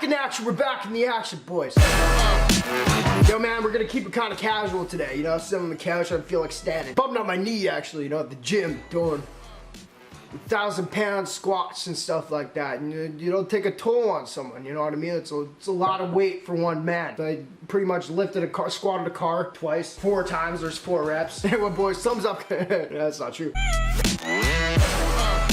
in action. We're back in the action, boys. Yo, man, we're gonna keep it kind of casual today. You know, sitting on the couch, I feel like standing. Bumping out my knee, actually, you know, at the gym, doing 1,000-pound squats and stuff like that. And you don't take a toll on someone, you know what I mean? It's a lot of weight for one man. So I pretty much lifted a car, squatted a car twice, 4 times. There's 4 reps. Anyway, boys, thumbs up. That's not true.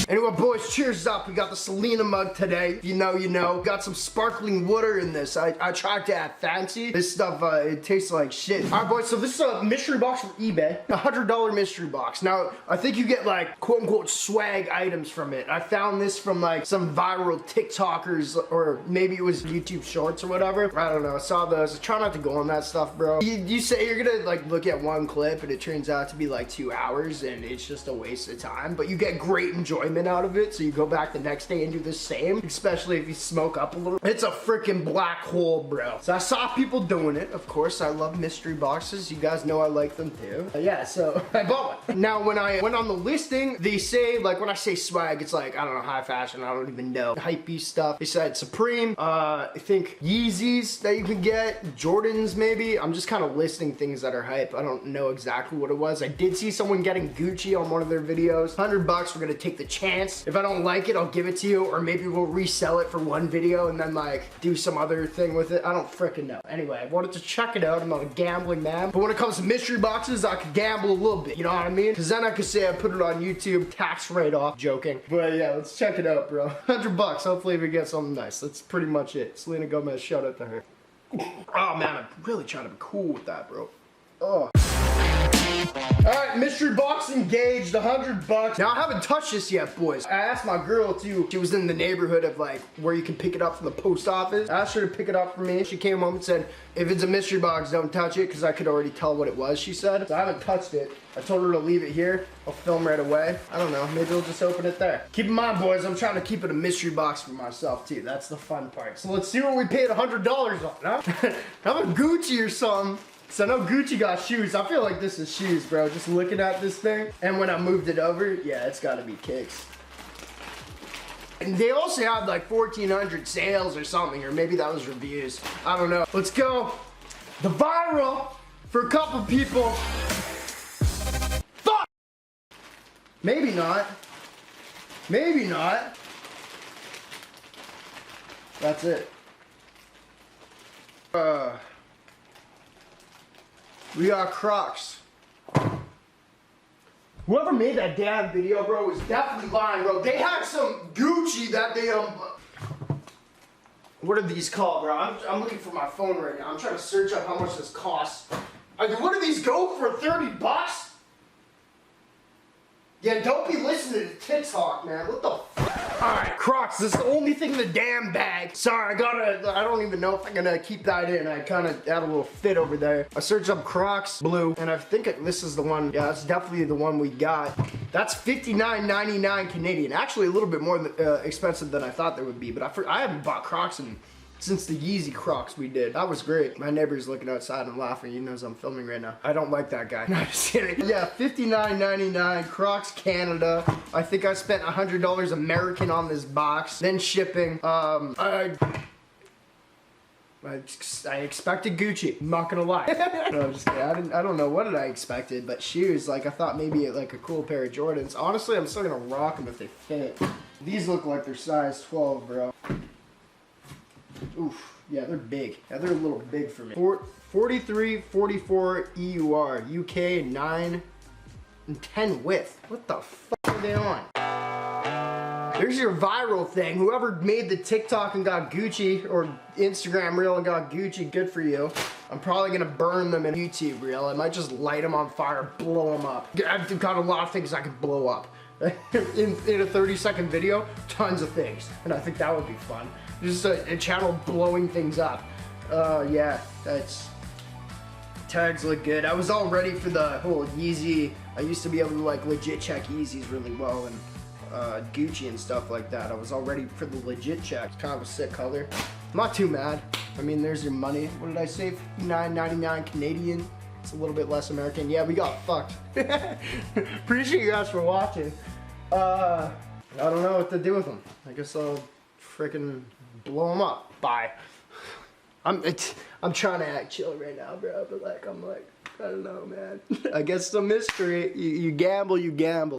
Anyway, boys, cheers up. We got the Selena mug today. You know, you know. Got some sparkling water in this. I tried to add fancy. This stuff, it tastes like shit. All right, boys, so this is a mystery box from eBay. A $100 mystery box. Now, I think you get, like, quote-unquote swag items from it. I found this from, like, some viral TikTokers, or maybe it was YouTube Shorts or whatever. I don't know. I saw those. I try not to go on that stuff, bro. You say you're gonna, like, look at one clip, and it turns out to be, like, 2 hours, and it's just a waste of time. But you get great enjoyment out of it, so you go back the next day and do the same, especially if you smoke up a little. It's a freaking black hole, bro. So I saw people doing it. Of course, I love mystery boxes. You guys know I like them too. Yeah, so I bought one. Now, when I went on the listing, they say, like, when I say swag, it's like, I don't know, high fashion, I don't even know. Hypebeast stuff. They said Supreme, I think Yeezys that you can get, Jordans maybe. I'm just kind of listing things that are hype. I don't know exactly what it was. I did see someone getting Gucci on one of their videos. $100, we're gonna take the chance. If I don't like it, I'll give it to you, or maybe we'll resell it for one video and then, like, do some other thing with it. I don't freaking know. Anyway, I wanted to check it out. I'm not a gambling man, but when it comes to mystery boxes, I could gamble a little bit, you know what I mean? Because then I could say I put it on YouTube, tax write-off. Joking. But yeah, let's check it out, bro. $100. Hopefully we get something nice. That's pretty much it. Selena Gomez, shout out to her. Oh man, I'm really trying to be cool with that, bro. Oh. Alright, mystery box engaged, $100. Now, I haven't touched this yet, boys. I asked my girl to, she was in the neighborhood of, like, where you can pick it up from the post office. I asked her to pick it up for me. She came home and said, if it's a mystery box, don't touch it, because I could already tell what it was, she said. So I haven't touched it. I told her to leave it here. I'll film right away. I don't know, maybe we'll just open it there. Keep in mind, boys, I'm trying to keep it a mystery box for myself, too. That's the fun part. So let's see what we paid $100 on, huh? How about Gucci or something? So I know Gucci got shoes. I feel like this is shoes, bro. Just looking at this thing. And when I moved it over, yeah, it's gotta be kicks. And they also had like 1,400 sales or something, or maybe that was reviews. I don't know. Let's go. The viral for a couple people. Fuck! Maybe not. Maybe not. That's it. We got Crocs. Whoever made that damn video, bro, was definitely lying, bro. They had some Gucci that they, what are these called, bro? I'm looking for my phone right now. I'm trying to search up how much this costs. What do these go for, 30 bucks? Yeah, don't be listening to TikTok, man. What the f? Alright, Crocs, this is the only thing in the damn bag. Sorry, I don't even know if I'm gonna keep that in. I kind of had a little fit over there. I searched up Crocs Blue, and I think this is the one. Yeah, that's definitely the one we got. That's $59.99 Canadian. Actually, a little bit more expensive than I thought they would be, but I haven't bought Crocs since the Yeezy Crocs we did. That was great. My neighbor's looking outside and laughing. He knows I'm filming right now. I don't like that guy. No, just kidding. Yeah, $59.99, Crocs Canada. I think I spent $100 American on this box. Then shipping. I expected Gucci. I'm not gonna lie. No, I'm just kidding. I don't know what I expected, but shoes, like I thought maybe like a cool pair of Jordans. Honestly, I'm still gonna rock them if they fit. These look like they're size 12, bro. Oof, yeah, they're big. Yeah, they're a little big for me. 43, 44 EUR, UK 9 and 10 width. What the fuck are they on? There's your viral thing. Whoever made the TikTok and got Gucci, or Instagram reel and got Gucci, good for you. I'm probably gonna burn them in YouTube reel. I might just light them on fire, blow them up. I've got a lot of things I could blow up. in a 30-second video, tons of things. And I think that would be fun. Just a channel blowing things up. Yeah, tags look good. I was all ready for the whole Yeezy. I used to be able to like legit check Yeezys really well, and Gucci and stuff like that. I was all ready for the legit check. It's kind of a sick color. I'm not too mad. I mean, there's your money. What did I say? $59.99 Canadian. It's a little bit less American. Yeah, we got fucked. Appreciate you guys for watching. I don't know what to do with them. I guess I'll freaking blow them up. bye. I'm trying to act chill right now, bro, but like, I'm like, I don't know, man. I guess it's a mystery. You gamble, you gamble.